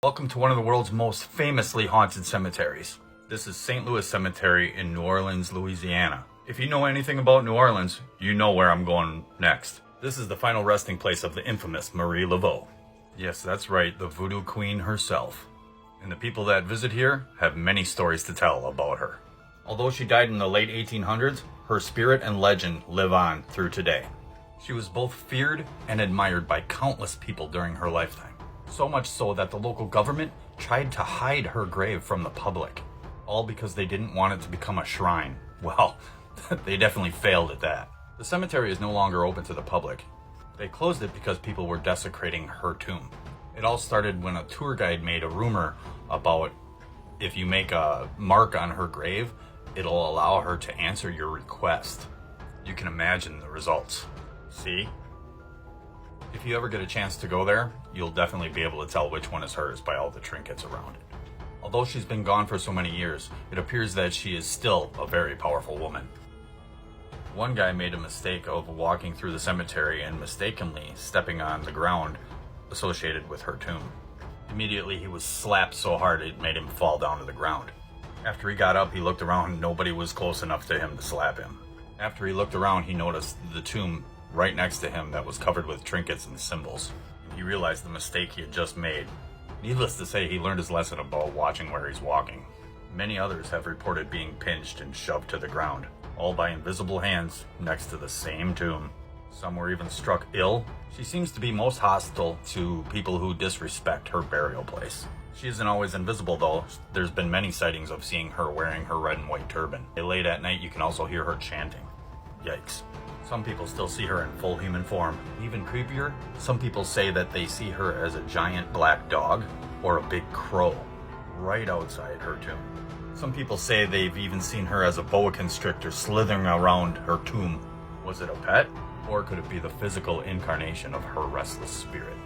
Welcome to one of the world's most famously haunted cemeteries. This is St. Louis Cemetery in New Orleans, Louisiana. If you know anything about New Orleans, you know where I'm going next. This is the final resting place of the infamous Marie Laveau. Yes, that's right, the voodoo queen herself. And the people that visit here have many stories to tell about her. Although she died in the late 1800s, her spirit and legend live on through today. She was both feared and admired by countless people during her lifetime. So much so that the local government tried to hide her grave from the public, all because they didn't want it to become a shrine. Well, they definitely failed at that. The cemetery is no longer open to the public. They closed it because people were desecrating her tomb. It all started when a tour guide made a rumor about if you make a mark on her grave, it'll allow her to answer your request. You can imagine the results. See? If you ever get a chance to go there, you'll definitely be able to tell which one is hers by all the trinkets around it. Although she's been gone for so many years, it appears that she is still a very powerful woman. One guy made a mistake of walking through the cemetery and mistakenly stepping on the ground associated with her tomb. Immediately he was slapped so hard it made him fall down to the ground. After he got up, he looked around and nobody was close enough to him to slap him. After he looked around, he noticed the tomb right next to him that was covered with trinkets and symbols. He realized the mistake he had just made. Needless to say, he learned his lesson about watching where he's walking. Many others have reported being pinched and shoved to the ground, all by invisible hands next to the same tomb. Some were even struck ill. She seems to be most hostile to people who disrespect her burial place. She isn't always invisible though. There's been many sightings of seeing her wearing her red and white turban. Late at night you can also hear her chanting. Yikes. Some people still see her in full human form. Even creepier, some people say that they see her as a giant black dog or a big crow right outside her tomb. Some people say they've even seen her as a boa constrictor slithering around her tomb. Was it a pet? Or could it be the physical incarnation of her restless spirit?